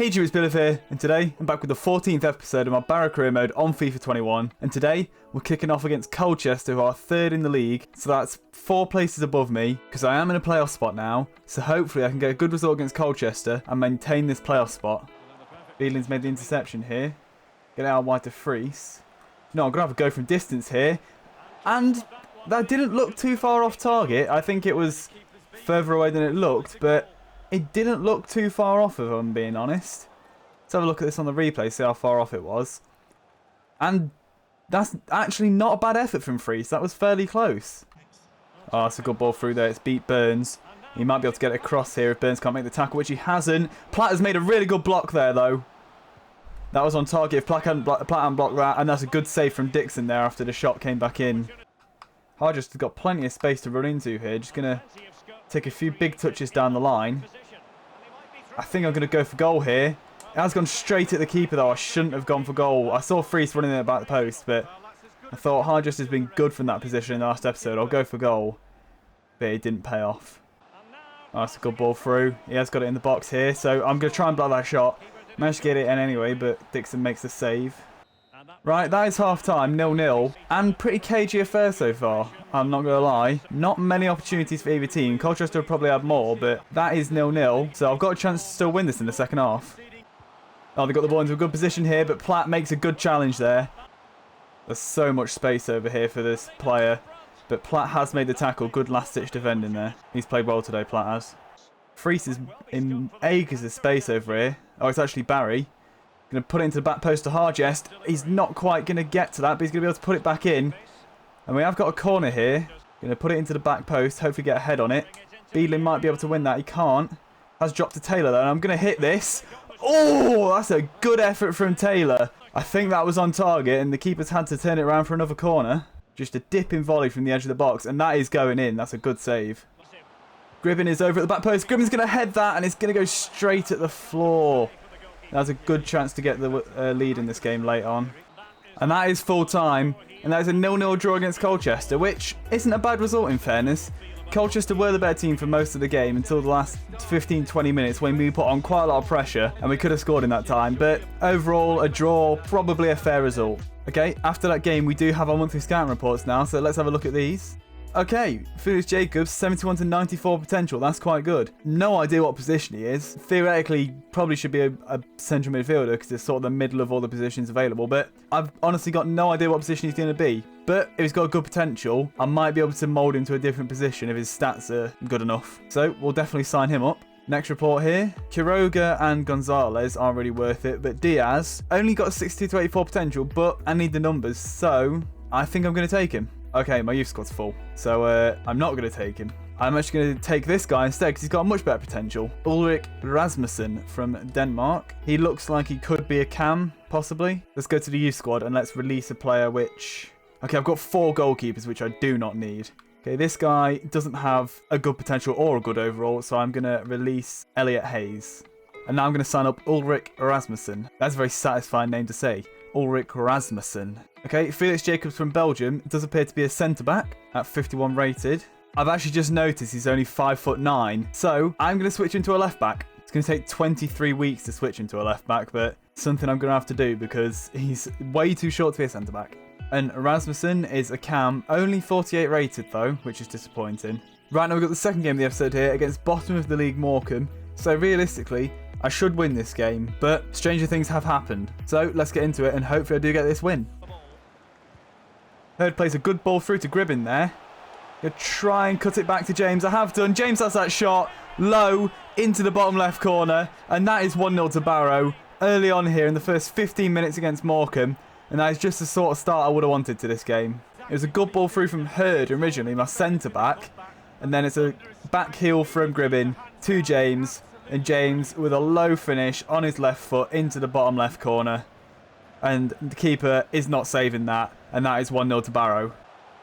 Hey YouTube, it's Bill here, and today I'm back with the 14th episode of my Barrow career mode on FIFA 21, and today we're kicking off against Colchester, who are 3rd in the league, so that's 4 places above me, because I am in a playoff spot now, so hopefully I can get a good result against Colchester and maintain this playoff spot. Beelin's made the interception here, get it out wide to Freese. No, I'm going to have a go from distance here, and that didn't look too far off target. I think it was further away than it looked, but it didn't look too far off, if I'm being honest. Let's have a look at this on the replay, see how far off it was. And that's actually not a bad effort from Freese. That was fairly close. Oh, that's a good ball through there. It's beat Burns. He might be able to get it across here if Burns can't make the tackle, which he hasn't. Platt has made a really good block there, though. That was on target if Platt hadn't blocked that. And that's a good save from Dixon there after the shot came back in. Hargest has got plenty of space to run into here. Just going to take a few big touches down the line. I think I'm going to go for goal here. It has gone straight at the keeper, though. I shouldn't have gone for goal. I saw Freese running there back the post, but I thought Hargest has been good from that position in the last episode. I'll go for goal. But it didn't pay off. Oh, that's a good ball through. He has got it in the box here, so I'm going to try and block that shot. Managed to get it in anyway, but Dixon makes the save. Right, that is half-time, 0-0, and pretty cagey affair so far, I'm not going to lie. Not many opportunities for either team. Colchester will probably have more, but that is 0-0, so I've got a chance to still win this in the second half. Oh, they've got the ball into a good position here, but Platt makes a good challenge there. There's so much space over here for this player, but Platt has made the tackle. Good last-ditch defending there. He's played well today, Platt has. Freese is in acres of space over here. Oh, it's actually Barry. Going to put it into the back post to Hargest. He's not quite going to get to that, but he's going to be able to put it back in. And we have got a corner here. Going to put it into the back post, hopefully get a head on it. Beedling might be able to win that. He can't. Has dropped to Taylor though, and I'm going to hit this. Oh, that's a good effort from Taylor. I think that was on target, and the keeper's had to turn it around for another corner. Just a dipping volley from the edge of the box, and that is going in. That's a good save. Gribbin is over at the back post. Gribbin's going to head that, and it's going to go straight at the floor. That's a good chance to get the lead in this game late on. And that is full time. And that is a 0-0 draw against Colchester, which isn't a bad result in fairness. Colchester were the better team for most of the game until the last 15-20 minutes when we put on quite a lot of pressure and we could have scored in that time. But overall, a draw, probably a fair result. Okay, after that game, we do have our monthly scouting reports now, so let's have a look at these. Okay, Felix Jacobs, 71 to 94 potential. That's quite good. No idea what position he is. Theoretically, probably should be a central midfielder because it's sort of the middle of all the positions available. But I've honestly got no idea what position he's going to be. But if he's got good potential, I might be able to mould him to a different position if his stats are good enough. So we'll definitely sign him up. Next report here. Quiroga and Gonzalez aren't really worth it. But Diaz only got 62 to 84 potential, but I need the numbers. So I think I'm going to take him. Okay, my youth squad's full, so I'm not going to take him. I'm actually going to take this guy instead because he's got much better potential. Ulrik Rasmussen from Denmark. He looks like he could be a cam, possibly. Let's go to the youth squad and let's release a player which... Okay, I've got 4 goalkeepers, which I do not need. Okay, this guy doesn't have a good potential or a good overall, so I'm going to release Elliot Hayes. And now I'm going to sign up Ulrik Rasmussen. That's a very satisfying name to say. Ulrik Rasmussen. Okay, Felix Jacobs from Belgium. It does appear to be a centre-back at 51 rated. I've actually just noticed he's only 5'9", so I'm going to switch into a left-back. It's going to take 23 weeks to switch into a left-back, but something I'm going to have to do because he's way too short to be a centre-back. And Rasmussen is a cam, only 48 rated though, which is disappointing. Right, now we've got the second game of the episode here against bottom of the league Morecambe. So realistically, I should win this game, but stranger things have happened. So let's get into it and hopefully I do get this win. Hurd plays a good ball through to Gribbin there. Gonna try and cut it back to James. I have done. James has that shot low into the bottom left corner. And that is 1-0 to Barrow early on here in the first 15 minutes against Morecambe. And that is just the sort of start I would have wanted to this game. It was a good ball through from Hurd originally, my centre-back. And then it's a back heel from Gribbin to James. And James with a low finish on his left foot into the bottom left corner. And the keeper is not saving that. And that is 1-0 to Barrow.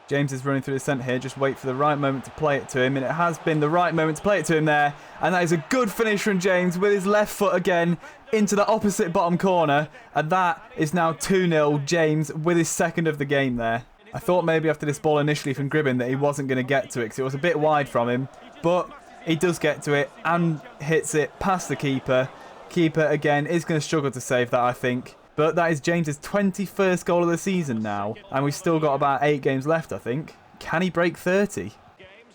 James is running through the centre here. Just wait for the right moment to play it to him. And it has been the right moment to play it to him there. And that is a good finish from James with his left foot again into the opposite bottom corner. And that is now 2-0. James with his second of the game there. I thought maybe after this ball initially from Gribbin that he wasn't going to get to it because it was a bit wide from him. But he does get to it and hits it past the keeper. keeper, again, is going to struggle to save that, I think. But that is James's 21st goal of the season now. And we've still got about 8 games left, I think. Can he break 30?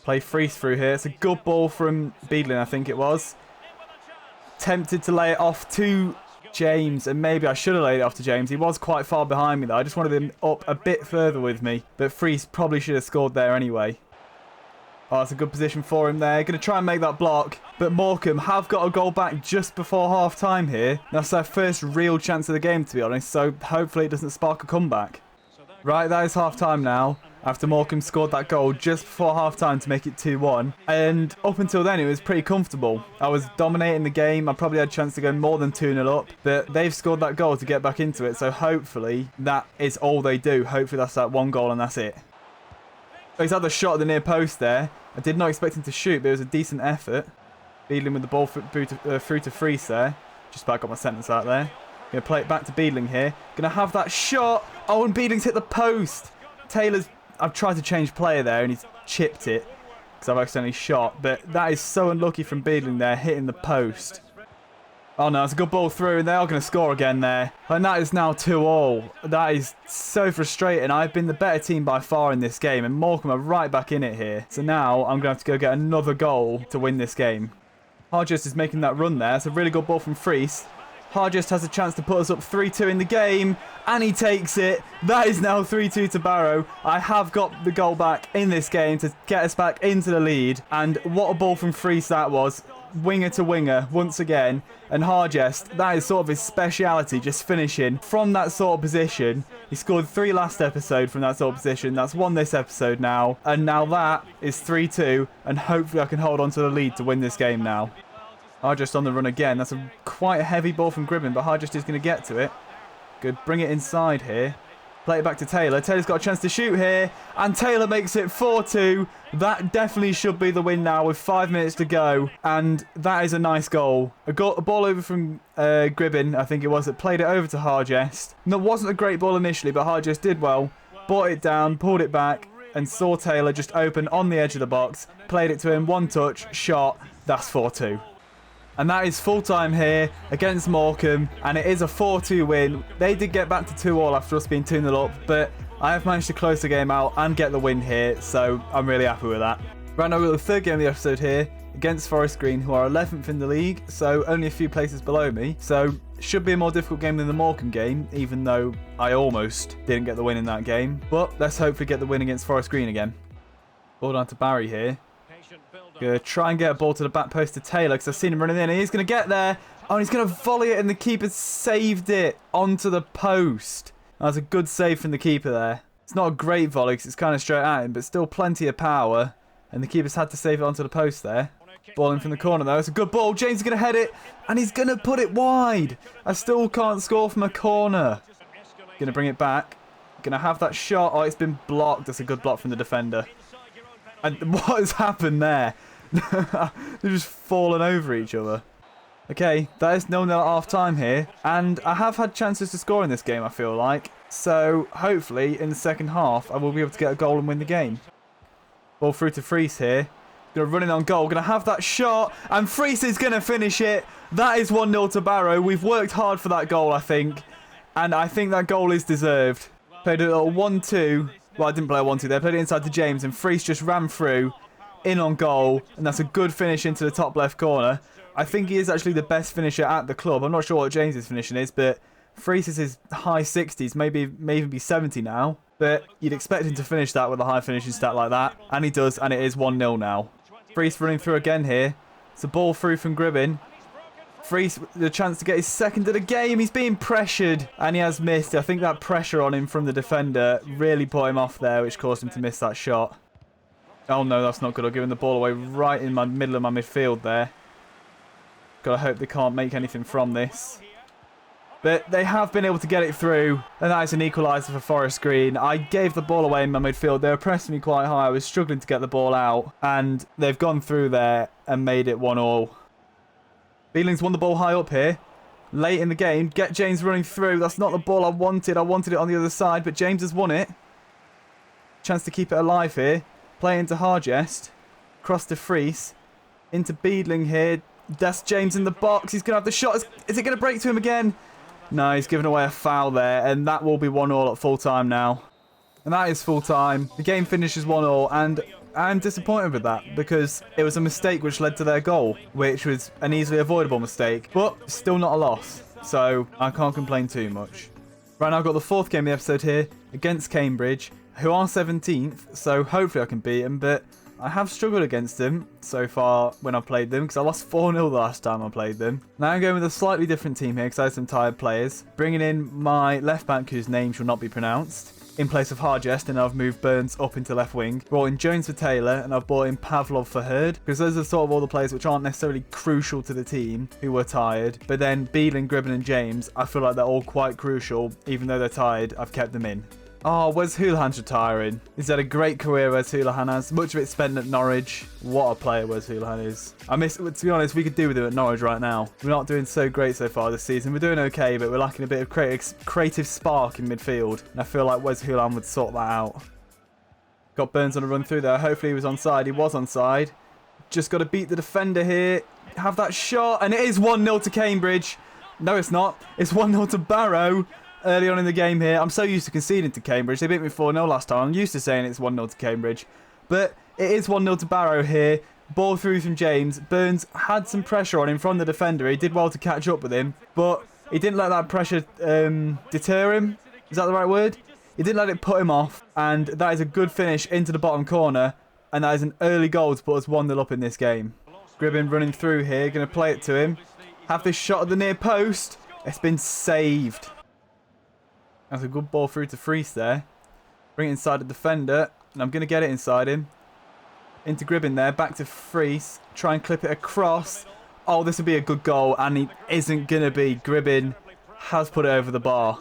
Play freeze through here. It's a good ball from Beadling, I think it was. Tempted to lay it off to James, and maybe I should have laid it off to James. He was quite far behind me, though. I just wanted him up a bit further with me. But Freese probably should have scored there anyway. Oh, that's a good position for him there. Going to try and make that block. But Morecambe have got a goal back just before half-time here. That's their first real chance of the game, to be honest. So hopefully it doesn't spark a comeback. Right, that is half-time now. After Morecambe scored that goal just before half-time to make it 2-1. And up until then, it was pretty comfortable. I was dominating the game. I probably had a chance to go more than 2-0 up. But they've scored that goal to get back into it. So hopefully that is all they do. Hopefully that's that one goal and that's it. He's had the shot at the near post there. I did not expect him to shoot, but it was a decent effort. Beadling with the ball through to Freese there. Just about got my sentence out there. Going to play it back to Beadling here. Going to have that shot. Oh, and Beadling's hit the post. Taylor's... I've tried to change player there, and he's chipped it. Because I've accidentally shot. But that is so unlucky from Beadling there, hitting the post. Oh no, it's a good ball through, and they are going to score again there. And that is now 2-2. That is so frustrating. I've been the better team by far in this game, and Morecambe are right back in it here. So now I'm going to have to go get another goal to win this game. Hargest is making that run there. It's a really good ball from Freese. Hargest has a chance to put us up 3-2 in the game, and he takes it. That is now 3-2 to Barrow. I have got the goal back in this game to get us back into the lead. And what a ball from Freese that was. Winger to winger once again. And Hargest, that is sort of his speciality, just finishing from that sort of position. He scored 3 last episode from that sort of position. That's 1 this episode now. And now that is 3-2. And hopefully I can hold on to the lead to win this game now. Hargest on the run again. That's a quite heavy ball from Gribbin, but Hargest is going to get to it. Good, bring it inside here. Play it back to Taylor. Taylor's got a chance to shoot here. And Taylor makes it 4-2. That definitely should be the win now with 5 minutes to go. And that is a nice goal. A ball over from Gribbin, I think it was, that played it over to Hargest. And that wasn't a great ball initially, but Hargest did well. Brought it down, pulled it back, and saw Taylor just open on the edge of the box. Played it to him, 1 touch, shot. That's 4-2. And that is full-time here against Morecambe, and it is a 4-2 win. They did get back to 2-2 after us being 2-0 up, but I have managed to close the game out and get the win here, so I'm really happy with that. Right now we've got the third game of the episode here against Forest Green, who are 11th in the league, so only a few places below me. So should be a more difficult game than the Morecambe game, even though I almost didn't get the win in that game. But let's hopefully get the win against Forest Green again. Ball down to Barry here. Going to try and get a ball to the back post to Taylor because I've seen him running in. And he's going to get there. Oh, and he's going to volley it, and the keeper saved it onto the post. That was a good save from the keeper there. It's not a great volley because it's kind of straight at him, but still plenty of power. And the keeper's had to save it onto the post there. Ball in from the corner though. It's a good ball. James is going to head it, and he's going to put it wide. I still can't score from a corner. Going to bring it back. Going to have that shot. Oh, it's been blocked. That's a good block from the defender. And what has happened there? They've just fallen over each other. Okay, that is 0-0 at half-time here. And I have had chances to score in this game, I feel like. So, hopefully, in the second half, I will be able to get a goal and win the game. Ball through to Freese here. Going to run in on goal. Going to have that shot. And Freese is going to finish it. That is 1-0 to Barrow. We've worked hard for that goal, I think. And I think that goal is deserved. Played a little 1-2. Well, I didn't play a 1-2 there. Played it inside to James. And Freese just ran through. In on goal, and that's a good finish into the top left corner. I think he is actually the best finisher at the club. I'm not sure what James's finishing is, but Freese is his high 60s, may even be 70 now. But you'd expect him to finish that with a high finishing stat like that, and he does, and it is 1-0 now. Freese running through again here. It's a ball through from Gribbin. Freese the chance to get his second of the game. He's being pressured, and he has missed. I think that pressure on him from the defender really put him off there, which caused him to miss that shot. Oh no, that's not good. I've given the ball away right in my middle of my midfield there. Gotta hope they can't make anything from this. But they have been able to get it through. And that is an equaliser for Forest Green. I gave the ball away in my midfield. They were pressing me quite high. I was struggling to get the ball out. And they've gone through there and made it 1-1. Beeling's won the ball high up here. Late in the game. Get James running through. That's not the ball I wanted. I wanted it on the other side. But James has won it. Chance to keep it alive here. Play into Hargest. Cross to Freese. Into Beadling here. That's James in the box. He's going to have the shot. Is it going to break to him again? No, he's given away a foul there, and that will be 1-1 at full time now. And that is full time. The game finishes 1-1, and I'm disappointed with that because it was a mistake which led to their goal, which was an easily avoidable mistake, but still not a loss. So I can't complain too much. Right now I've got the fourth game of the episode here against Cambridge, who are 17th, so hopefully I can beat them, but I have struggled against them so far when I've played them because I lost 4-0 the last time I played them. Now I'm going with a slightly different team here because I have some tired players. Bringing in my left back whose name shall not be pronounced. In place of Hargest, and I've moved Burns up into left wing. Brought in Jones for Taylor, and I've brought in Pavlov for Hurd, because those are sort of all the players which aren't necessarily crucial to the team, who were tired. But then Beelan, Gribben and James, I feel like they're all quite crucial. Even though they're tired, I've kept them in. Oh, Wes Hoolahan's retiring. He's had a great career, Wes Hoolahan has. Much of it spent at Norwich. What a player Wes Hoolahan is. To be honest, we could do with him at Norwich right now. We're not doing so great so far this season. We're doing okay, but we're lacking a bit of creative spark in midfield. And I feel like Wes Hoolahan would sort that out. Got Burns on a run through there. Hopefully he was onside. He was onside. Just got to beat the defender here. Have that shot. And it is 1-0 to Cambridge. No, it's not. It's 1-0 to Barrow. Early on in the game here. I'm so used to conceding to Cambridge. They beat me 4-0 last time. I'm used to saying it's 1-0 to Cambridge. But it is 1-0 to Barrow here. Ball through from James. Burns had some pressure on him from the defender. He did well to catch up with him. But he didn't let that pressure deter him. Is that the right word? He didn't let it put him off. And that is a good finish into the bottom corner. And that is an early goal to put us 1-0 up in this game. Gribben running through here. Going to play it to him. Have this shot at the near post. It's been saved. That's a good ball through to Freese there. Bring it inside the defender. And I'm going to get it inside him. Into Gribben there. Back to Freese. Try and clip it across. Oh, this would be a good goal. And it isn't going to be. Gribben has put it over the bar.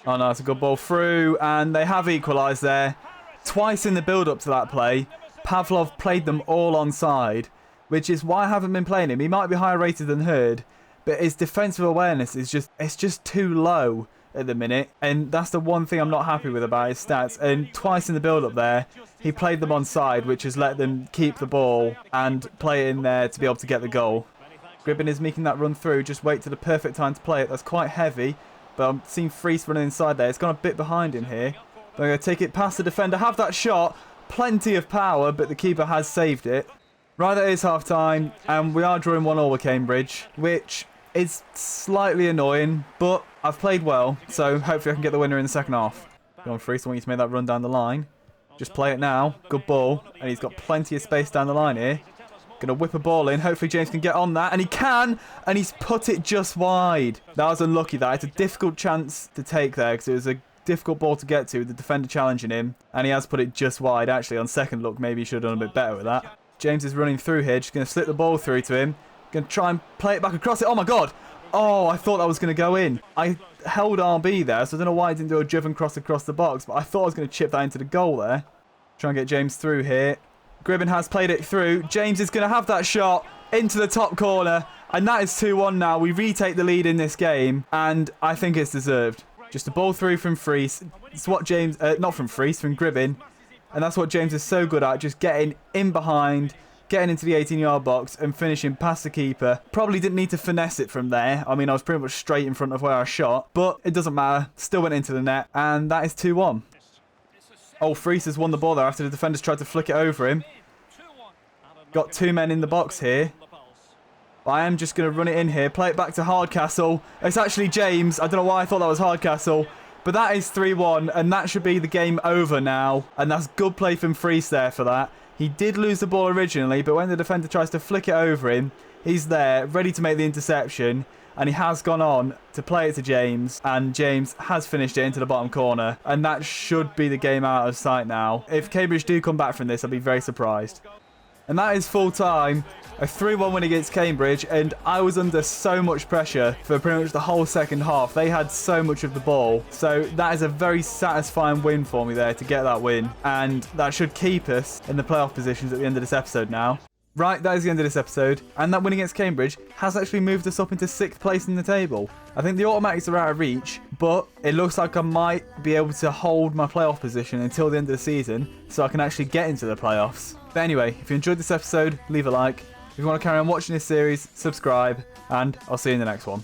Oh no, it's a good ball through. And they have equalised there. Twice in the build-up to that play. Pavlov played them all onside. Which is why I haven't been playing him. He might be higher rated than Hurd. But his defensive awareness is just too low at the minute. And that's the one thing I'm not happy with about his stats. And twice in the build-up there, he played them onside, which has let them keep the ball and play it in there to be able to get the goal. Gribben is making that run through. Just wait to the perfect time to play it. That's quite heavy. But I'm seeing Freese running inside there. It's gone a bit behind him here. But I'm going to take it past the defender. Have that shot. Plenty of power, but the keeper has saved it. Right, that is half-time. And we are drawing 1-1 with Cambridge, which is slightly annoying, but I've played well, so hopefully I can get the winner in the second half. Go on, Freese, I want you to make that run down the line. Just play it now. Good ball. And he's got plenty of space down the line here. Going to whip a ball in. Hopefully James can get on that. And he can! And he's put it just wide. That was unlucky, that. It's a difficult chance to take there, because it was a difficult ball to get to, the defender challenging him. And he has put it just wide. Actually, on second look, maybe he should have done a bit better with that. James is running through here. Just going to slip the ball through to him. Going to try and play it back across it. Oh my god! Oh, I thought that was going to go in. I held RB there, so I don't know why I didn't do a driven cross across the box, but I thought I was going to chip that into the goal there. Try and get James through here. Gribben has played it through. James is going to have that shot into the top corner, and that is 2-1 now. We retake the lead in this game, and I think it's deserved. Just a ball through from Freese. It's what James, not from Freese, from Gribben. And that's what James is so good at, just getting in behind, getting into the 18-yard box and finishing past the keeper. Probably didn't need to finesse it from there. I mean, I was pretty much straight in front of where I shot, but it doesn't matter. Still went into the net, and that is 2-1. Oh, Freese has won the ball there after the defenders tried to flick it over him. Got two men in the box here. But I am just going to run it in here, play it back to Hardcastle. It's actually James. I don't know why I thought that was Hardcastle. But that is 3-1, and that should be the game over now. And that's good play from Freese there for that. He did lose the ball originally, but when the defender tries to flick it over him, he's there, ready to make the interception. And he has gone on to play it to James, and James has finished it into the bottom corner. And that should be the game out of sight now. If Cambridge do come back from this, I'll be very surprised. And that is full time. A 3-1 win against Cambridge, and I was under so much pressure for pretty much the whole second half. They had so much of the ball. So that is a very satisfying win for me there to get that win. And that should keep us in the playoff positions at the end of this episode now. Right, that is the end of this episode, and that win against Cambridge has actually moved us up into 6th place in the table. I think the automatics are out of reach, but it looks like I might be able to hold my playoff position until the end of the season, so I can actually get into the playoffs. But anyway, if you enjoyed this episode, leave a like. If you want to carry on watching this series, subscribe, and I'll see you in the next one.